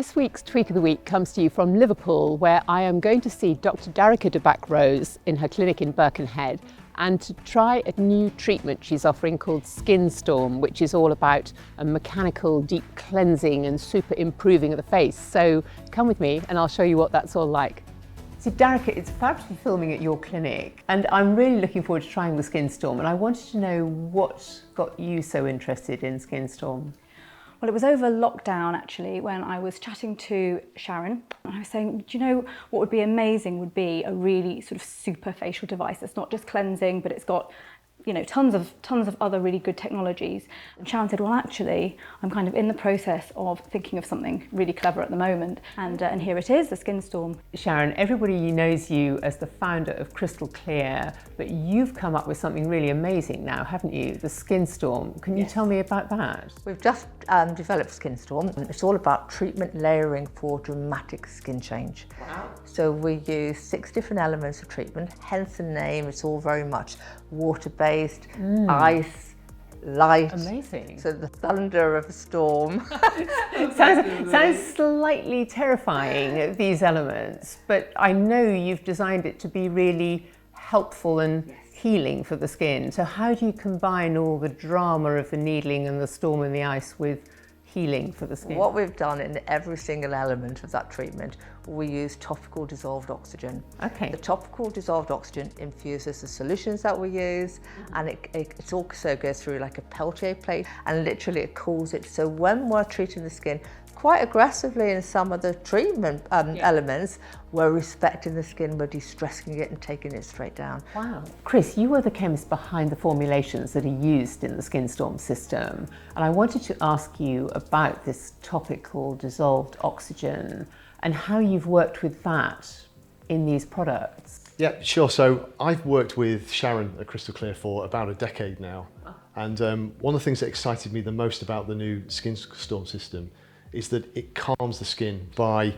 This week's Tweak of the Week comes to you from Liverpool, where I am going to see Dr. Darika de Back-Rose in her clinic in Birkenhead and to try a new treatment she's offering called SKINSTORM, which is all about a mechanical deep cleansing and super improving of the face. So come with me and I'll show you what that's all like. So Darika, it's fab to be filming at your clinic and I'm really looking forward to trying the SKINSTORM, and I wanted to know what got you so interested in SKINSTORM. Well, it was over lockdown actually when I was chatting to Sharon and I was saying, do you know what would be amazing would be a really sort of super facial device that's not just cleansing, but it's got, you know, tons of other really good technologies. And Sharon said, well, actually, I'm kind of in the process of thinking of something really clever at the moment. And here it is, the SKINSTORM. Sharon, everybody knows you as the founder of Crystal Clear, but you've come up with something really amazing now, haven't you? The SKINSTORM. Can you tell me about that? We've just developed SKINSTORM. It's all about treatment layering for dramatic skin change. Wow. So we use 6 different elements of treatment, hence the name. It's all very much water-based, ice, light. Amazing. So the thunder of a storm. sounds slightly terrifying, these elements, but I know you've designed it to be really helpful and healing for the skin. So how do you combine all the drama of the needling and the storm and the ice with healing for the skin? What we've done in every single element of that treatment, we use topical dissolved oxygen. Okay. The topical dissolved oxygen infuses the solutions that we use, and it also goes through like a Peltier plate, and literally it cools it. So when we're treating the skin quite aggressively in some of the treatment elements, we're respecting the skin, we're de-stressing it and taking it straight down. Wow. Chris, you are the chemist behind the formulations that are used in the SKINSTORM system, and I wanted to ask you about this topical dissolved oxygen and how you've worked with that in these products. Yeah, sure. So I've worked with Sharon at Crystal Clear for about a decade now, and one of the things that excited me the most about the new SKINSTORM system is that it calms the skin by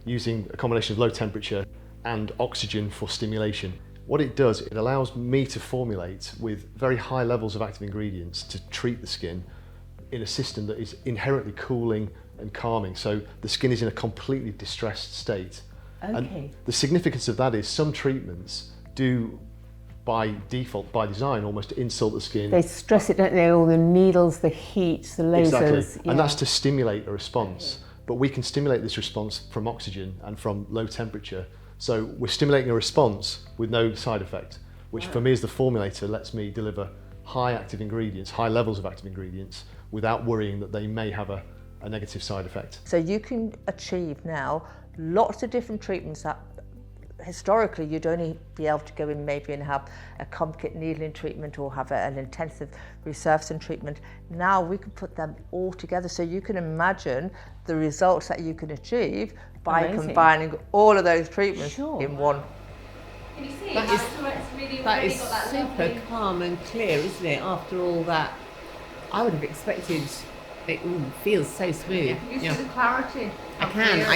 using a combination of low temperature and oxygen for stimulation. What it does, it allows me to formulate with very high levels of active ingredients to treat the skin in a system that is inherently cooling and calming. So the skin is in a completely distressed state. Okay. And the significance of that is some treatments do, by default, by design, almost insult the skin. They stress it, don't they? All the needles, the heat, the lasers. Exactly, and that's to stimulate a response. But we can stimulate this response from oxygen and from low temperature. So we're stimulating a response with no side effect, which for me as the formulator lets me deliver high active ingredients, high levels of active ingredients, without worrying that they may have a negative side effect. So you can achieve now lots of different treatments that historically you'd only be able to go in maybe and have a complicated needling treatment or have an intensive resurfacing treatment. Now we can put them all together, so you can imagine the results that you can achieve by combining all of those treatments in one. Can you see That is super calm and clear, isn't it? After all that, I would have expected it feels so smooth. You see the clarity. I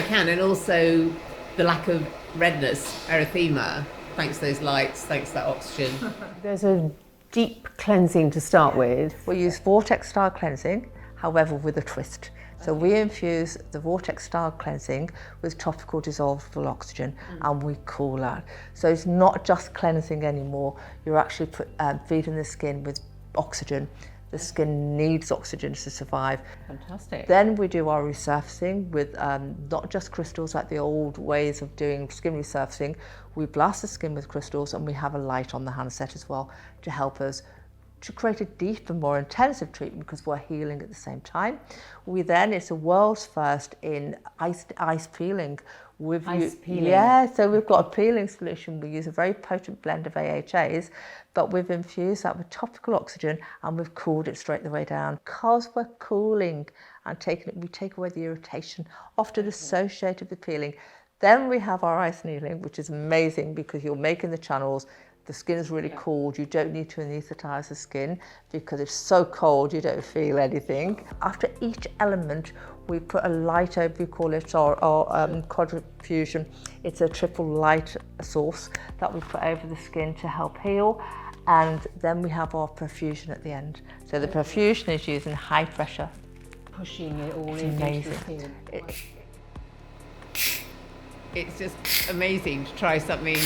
can, and also the lack of redness, erythema, thanks to those lights, thanks to that oxygen. There's a deep cleansing to start with. We use vortex style cleansing, however with a twist. So we infuse the vortex style cleansing with topical dissolvable oxygen and we cool that. So it's not just cleansing anymore, you're actually feeding the skin with oxygen. The skin needs oxygen to survive. Fantastic. Then we do our resurfacing with not just crystals like the old ways of doing skin resurfacing. We blast the skin with crystals and we have a light on the handset as well to help us to create a deeper, more intensive treatment because we're healing at the same time. It's a world's first in ice peeling. Ice peeling? Yeah, so we've got a peeling solution. We use a very potent blend of AHAs, but we've infused that with topical oxygen and we've cooled it straight the way down. Because we're cooling and we take away the irritation often associated with peeling. Then we have our ice needling, which is amazing because you're making the channels. The skin is really cold. You don't need to anaesthetize the skin because it's so cold you don't feel anything. After each element, we put a light over, we call it our quadrifusion. It's a triple light source that we put over the skin to help heal. And then we have our perfusion at the end. So the perfusion is using high pressure. Pushing it all It's into the amazing. skin. It's just amazing to try something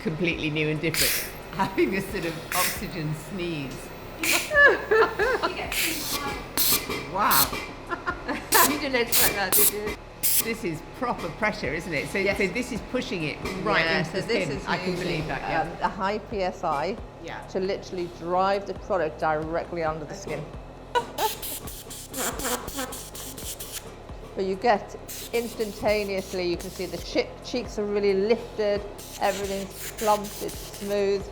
completely new and different. Having this sort of oxygen sneeze. Wow. You didn't expect that, did you? This is proper pressure, isn't it? So, so this is pushing it right into the skin. I can believe that, yeah. A high PSI to literally drive the product directly under the skin. But you get instantaneously, you can see the cheeks are really lifted, everything's plump, it's smooth.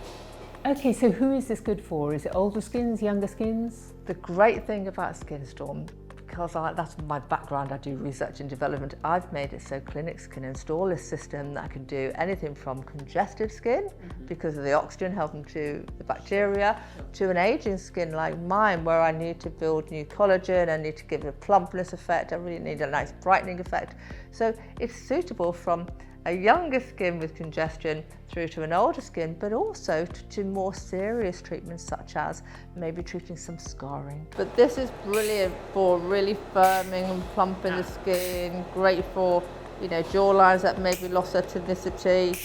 Okay, so who is this good for? Is it older skins, younger skins? The great thing about SKINSTORM, because that's my background, I do research and development, I've made it so clinics can install a system that can do anything from congested skin, because of the oxygen helping to the bacteria, to an aging skin like mine, where I need to build new collagen, I need to give it a plumpness effect, I really need a nice brightening effect. So it's suitable from a younger skin with congestion through to an older skin, but also to more serious treatments such as maybe treating some scarring. But this is brilliant for really firming and plumping the skin, great for, you know, jawlines that maybe lost their tonicity,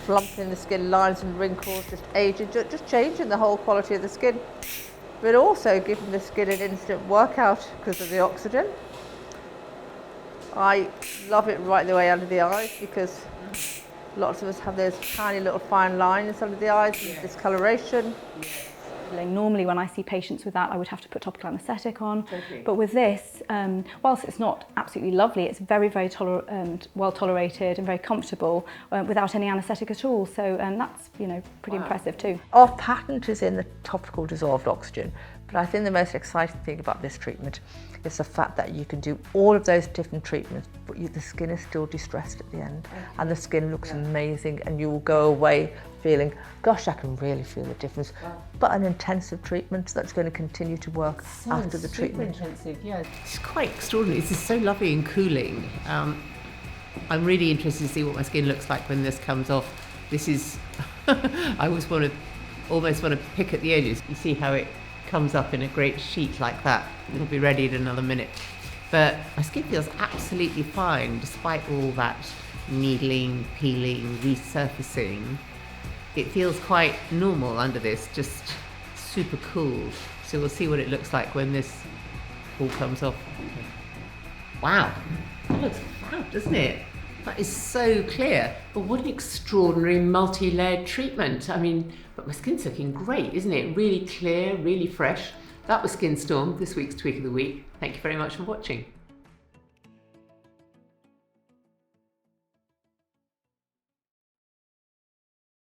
plumping the skin lines and wrinkles, just aging, just changing the whole quality of the skin. But also giving the skin an instant workout because of the oxygen. I love it right the way under the eyes, because lots of us have those tiny little fine lines under the eyes and discoloration. Normally when I see patients with that, I would have to put topical anaesthetic on. But with this, whilst it's not absolutely lovely, it's very, very well tolerated and very comfortable without any anaesthetic at all. So that's, you know, pretty impressive too. Our patent is in the topical dissolved oxygen. But I think the most exciting thing about this treatment is the fact that you can do all of those different treatments, but the skin is still distressed at the end, and the skin looks amazing, and you will go away feeling, gosh, I can really feel the difference. But an intensive treatment that's going to continue to work after the treatment. Intensive, yeah. It's quite extraordinary. This is so lovely and cooling. I'm really interested to see what my skin looks like when this comes off. This is, I almost want to pick at the edges. You see how it comes up in a great sheet like that. It'll be ready in another minute. But my skin feels absolutely fine despite all that needling, peeling, resurfacing. It feels quite normal under this, just super cool. So we'll see what it looks like when this all comes off. Wow, that looks fab, doesn't it? That is so clear. But what an extraordinary multi-layered treatment. I mean, but my skin's looking great, isn't it? Really clear, really fresh. That was SKINSTORM, this week's Tweak of the Week. Thank you very much for watching.